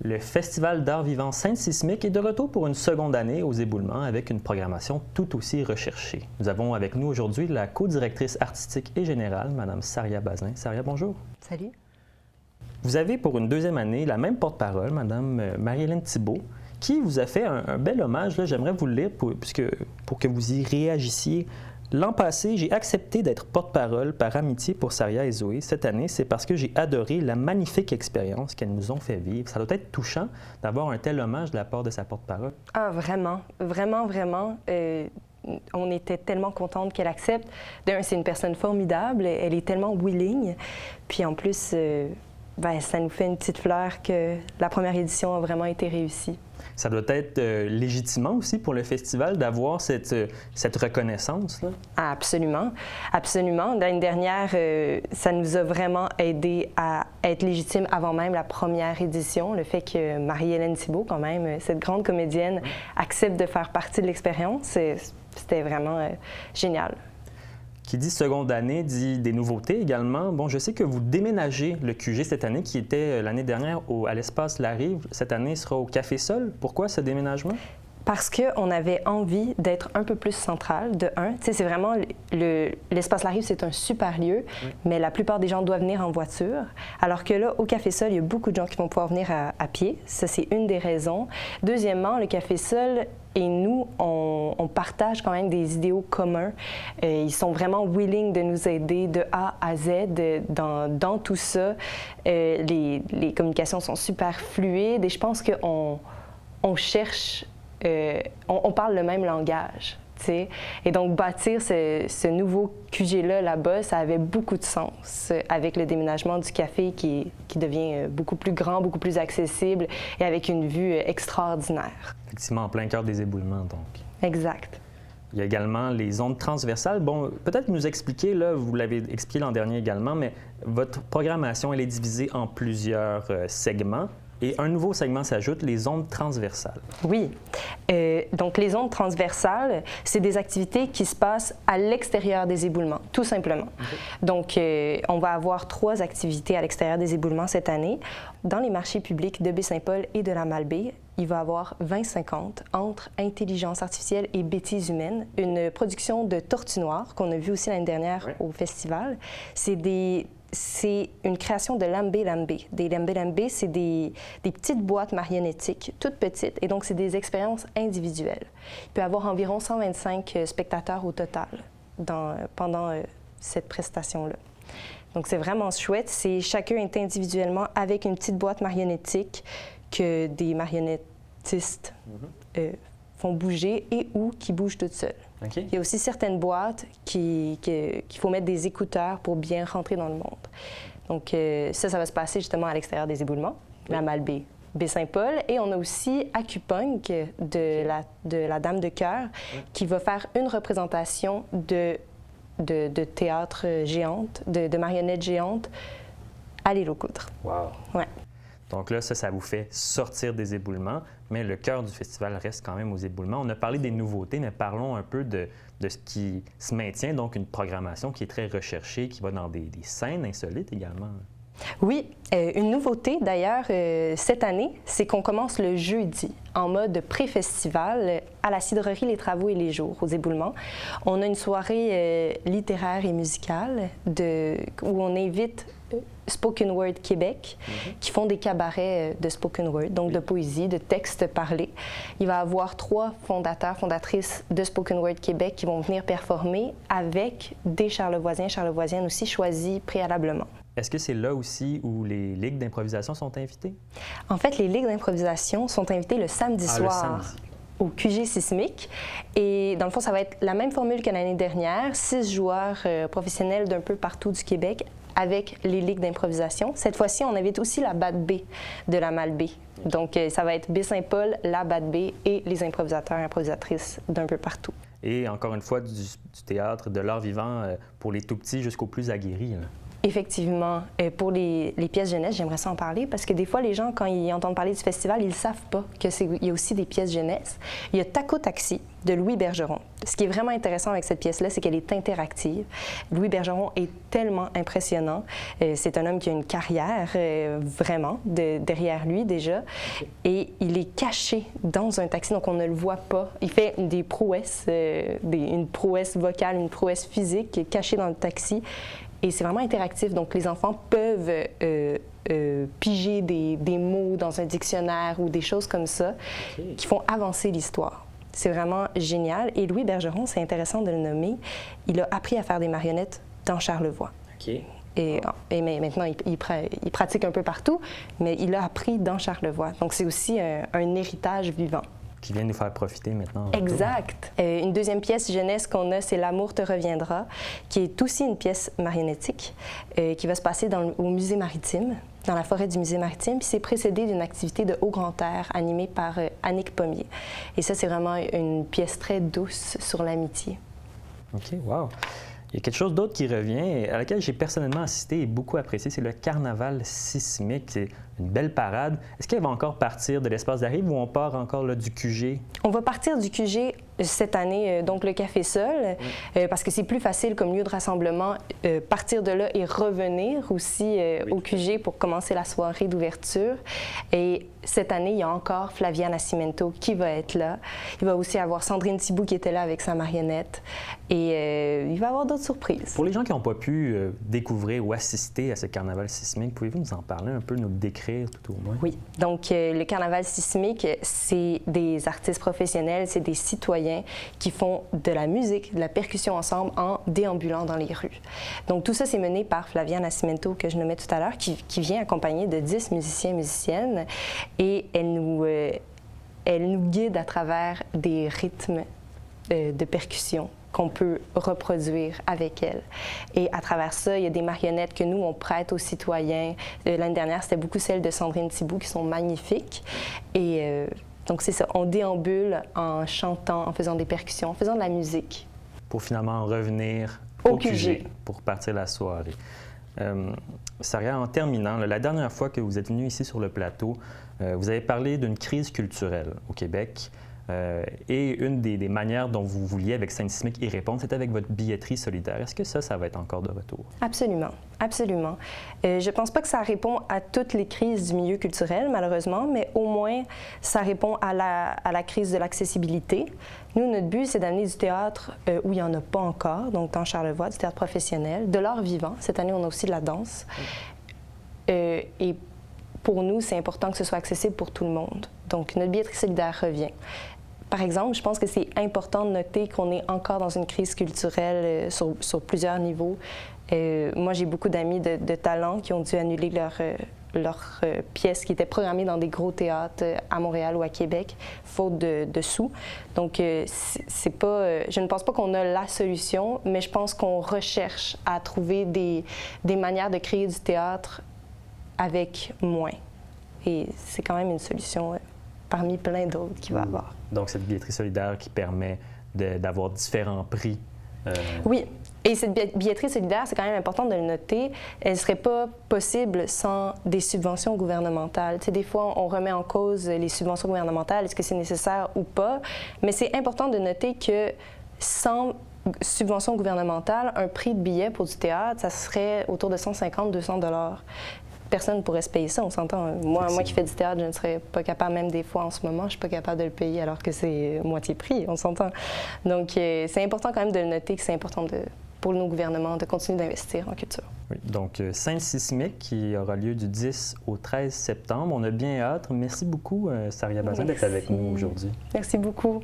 Le Festival d'art vivant Sainte-Sismique est de retour pour une seconde année aux éboulements avec une programmation tout aussi recherchée. Nous avons avec nous aujourd'hui la co-directrice artistique et générale, Mme Saria Bazin. Saria, bonjour. Salut. Vous avez pour une deuxième année la même porte-parole, Mme Marie-Hélène Thibault, qui vous a fait un bel hommage. J'aimerais vous le lire pour que vous y réagissiez. L'an passé, j'ai accepté d'être porte-parole par amitié pour Saria et Zoé. Cette année, c'est parce que j'ai adoré la magnifique expérience qu'elles nous ont fait vivre. Ça doit être touchant d'avoir un tel hommage de la part de sa porte-parole. Ah, vraiment, vraiment, vraiment. On était tellement contente qu'elle accepte. D'un, c'est une personne formidable. Elle est tellement willing. Puis en plus, ça nous fait une petite fleur que la première édition a vraiment été réussie. Ça doit être légitimant aussi pour le festival d'avoir cette reconnaissance-là? Absolument, absolument. L'année dernière, ça nous a vraiment aidé à être légitime avant même la première édition. Le fait que Marie-Hélène Thibault, quand même, cette grande comédienne, accepte de faire partie de l'expérience, c'était vraiment génial. Qui dit seconde année, dit des nouveautés également. Bon, je sais que vous déménagez le QG cette année, qui était l'année dernière à l'espace La Rive. Cette année, il sera au Café Sol. Pourquoi ce déménagement? Parce qu'on avait envie d'être un peu plus central, de un. Tu sais, c'est vraiment l'espace La Rive, c'est un super lieu, oui, mais la plupart des gens doivent venir en voiture. Alors que là, au Café Sol, il y a beaucoup de gens qui vont pouvoir venir à pied. Ça, c'est une des raisons. Deuxièmement, le Café Sol et nous, on partage quand même des idéaux communs. Ils sont vraiment willing de nous aider de A à Z dans tout ça. Les communications sont super fluides et je pense qu'on cherche... on parle le même langage, tu sais. Et donc, bâtir ce nouveau QG-là, là-bas, ça avait beaucoup de sens avec le déménagement du café qui devient beaucoup plus grand, beaucoup plus accessible et avec une vue extraordinaire. Effectivement, en plein cœur des éboulements, donc. Exact. Il y a également les ondes transversales. Bon, peut-être nous expliquer, là, vous l'avez expliqué l'an dernier également, mais votre programmation, elle est divisée en plusieurs segments. Et un nouveau segment s'ajoute, les ondes transversales. Oui. Donc, les ondes transversales, c'est des activités qui se passent à l'extérieur des éboulements, tout simplement. Okay. Donc, on va avoir 3 activités à l'extérieur des éboulements cette année. Dans les marchés publics de Baie-Saint-Paul et de la Malbaie, il va y avoir 20-50 entre intelligence artificielle et bêtises humaines, une production de Tortue Noire qu'on a vue aussi l'année dernière au festival. C'est une création de Lambé Lambé. Des Lambé Lambé, c'est des petites boîtes marionnettiques, toutes petites, et donc c'est des expériences individuelles. Il peut y avoir environ 125 spectateurs au total pendant cette prestation-là. Donc c'est vraiment chouette. Chacun est individuellement avec une petite boîte marionnettique que des marionnettistes font bouger et ou qui bougent toutes seules. Okay. Il y a aussi certaines boîtes qu'il faut mettre des écouteurs pour bien rentrer dans le monde. Donc ça va se passer justement à l'extérieur des éboulements, la Malbaie, Baie-Saint-Paul. Et on a aussi Acupunk de la Dame de Cœur qui va faire une représentation de théâtre géante, de marionnettes géantes à l'île aux Coudres. Wow! Ouais. Donc là, ça vous fait sortir des éboulements, mais le cœur du festival reste quand même aux éboulements. On a parlé des nouveautés, mais parlons un peu de ce qui se maintient, donc une programmation qui est très recherchée, qui va dans des scènes insolites également. Oui, une nouveauté d'ailleurs cette année, c'est qu'on commence le jeudi en mode pré-festival à la cidrerie Les Travaux et les Jours aux éboulements. On a une soirée littéraire et musicale où on invite Spoken Word Québec, qui font des cabarets de spoken word, donc de poésie, de textes parlés. Il va y avoir 3 fondateurs, fondatrices de Spoken Word Québec qui vont venir performer avec des charlevoisiennes aussi choisis préalablement. Est-ce que c'est là aussi où les ligues d'improvisation sont invitées? En fait, les ligues d'improvisation sont invitées le samedi soir. Au QG Sismique. Et dans le fond, ça va être la même formule que l'année dernière, 6 joueurs professionnels d'un peu partout du Québec avec les ligues d'improvisation. Cette fois-ci, on invite aussi la BAD-B de la Malbaie. Donc, ça va être Baie-Saint-Paul, la BAD-B et les improvisateurs et improvisatrices d'un peu partout. Et encore une fois, du théâtre, de l'art vivant pour les tout-petits jusqu'aux plus aguerris. Là. Effectivement, pour les pièces jeunesse, j'aimerais ça en parler parce que des fois, les gens, quand ils entendent parler du festival, ils ne savent pas qu'il y a aussi des pièces jeunesse. Il y a Taco Taxi de Louis Bergeron. Ce qui est vraiment intéressant avec cette pièce-là, c'est qu'elle est interactive. Louis Bergeron est tellement impressionnant. C'est un homme qui a une carrière, vraiment, derrière lui déjà. Et il est caché dans un taxi, donc on ne le voit pas. Il fait des prouesses, une prouesse vocale, une prouesse physique cachée dans le taxi. Et c'est vraiment interactif, donc les enfants peuvent piger des mots dans un dictionnaire ou des choses comme ça qui font avancer l'histoire. C'est vraiment génial. Et Louis Bergeron, c'est intéressant de le nommer, il a appris à faire des marionnettes dans Charlevoix. Et maintenant, il pratique un peu partout, mais il a appris dans Charlevoix. Donc, c'est aussi un héritage vivant. Qui vient nous faire profiter maintenant. Exact. Une deuxième pièce jeunesse qu'on a, c'est L'amour te reviendra, qui est aussi une pièce marionnettique qui va se passer au musée maritime, dans la forêt du musée maritime, puis c'est précédé d'une activité de haut grand air animée par Annick Pommier. Et ça, c'est vraiment une pièce très douce sur l'amitié. OK, wow. Il y a quelque chose d'autre qui revient, à laquelle j'ai personnellement assisté et beaucoup apprécié, c'est le carnaval sismique. C'est une belle parade. Est-ce qu'elle va encore partir de l'Espace des Rives ou on part encore là, du QG? On va partir du QG cette année, donc le Café Sol, parce que c'est plus facile comme lieu de rassemblement, partir de là et revenir aussi au QG pour commencer la soirée d'ouverture. Et cette année, il y a encore Flavia Nascimento qui va être là. Il va aussi avoir Sandrine Thibault qui était là avec sa marionnette. Et il va y avoir d'autres surprises. Pour les gens qui n'ont pas pu découvrir ou assister à ce carnaval sismique, pouvez-vous nous en parler un peu, nous le décrire tout au moins? Oui. Donc, le carnaval sismique, c'est des artistes professionnels, c'est des citoyens qui font de la musique, de la percussion ensemble en déambulant dans les rues. Donc, tout ça, c'est mené par Flavia Nascimento, que je nommais tout à l'heure, qui vient accompagnée de 10 musiciens et musiciennes. Et elle nous guide à travers des rythmes de percussion qu'on peut reproduire avec elle. Et à travers ça, il y a des marionnettes que nous, on prête aux citoyens. L'année dernière, c'était beaucoup celles de Sandrine Thibault qui sont magnifiques. Et donc, c'est ça, on déambule en chantant, en faisant des percussions, en faisant de la musique. Pour finalement revenir au QG pour partir la soirée. Saria, en terminant, la dernière fois que vous êtes venu ici sur le plateau, vous avez parlé d'une crise culturelle au Québec. Et une des manières dont vous vouliez, avec Scène Sismique, y répondre, c'était avec votre billetterie solidaire. Est-ce que ça va être encore de retour? Absolument, absolument. Je ne pense pas que ça répond à toutes les crises du milieu culturel, malheureusement, mais au moins, ça répond à la crise de l'accessibilité. Nous, notre but, c'est d'amener du théâtre où il n'y en a pas encore, donc dans Charlevoix, du théâtre professionnel, de l'art vivant. Cette année, on a aussi de la danse. Et pour nous, c'est important que ce soit accessible pour tout le monde. Donc, notre billetterie solidaire revient. Par exemple, je pense que c'est important de noter qu'on est encore dans une crise culturelle sur plusieurs niveaux. Moi, j'ai beaucoup d'amis de talent qui ont dû annuler leurs pièces qui étaient programmées dans des gros théâtres à Montréal ou à Québec, faute de sous. Donc, c'est pas, je ne pense pas qu'on a la solution, mais je pense qu'on recherche à trouver des manières de créer du théâtre avec moins. Et c'est quand même une solution parmi plein d'autres qu'il va y avoir. Donc, cette billetterie solidaire qui permet d'avoir différents prix. Oui. Et cette billetterie solidaire, c'est quand même important de le noter, elle ne serait pas possible sans des subventions gouvernementales. Tu sais, des fois, on remet en cause les subventions gouvernementales, est-ce que c'est nécessaire ou pas? Mais c'est important de noter que sans subvention gouvernementale, un prix de billet pour du théâtre, ça serait autour de 150-200 $. Personne ne pourrait se payer ça, on s'entend. Moi qui fais du théâtre, je ne serais pas capable, même des fois en ce moment, je ne suis pas capable de le payer alors que c'est moitié prix, on s'entend. Donc, c'est important quand même de le noter que c'est important pour nos gouvernements de continuer d'investir en culture. Oui, donc Scène Sismique qui aura lieu du 10 au 13 septembre. On a bien hâte. Merci beaucoup, Saria Bazin, d'être avec nous aujourd'hui. Merci beaucoup.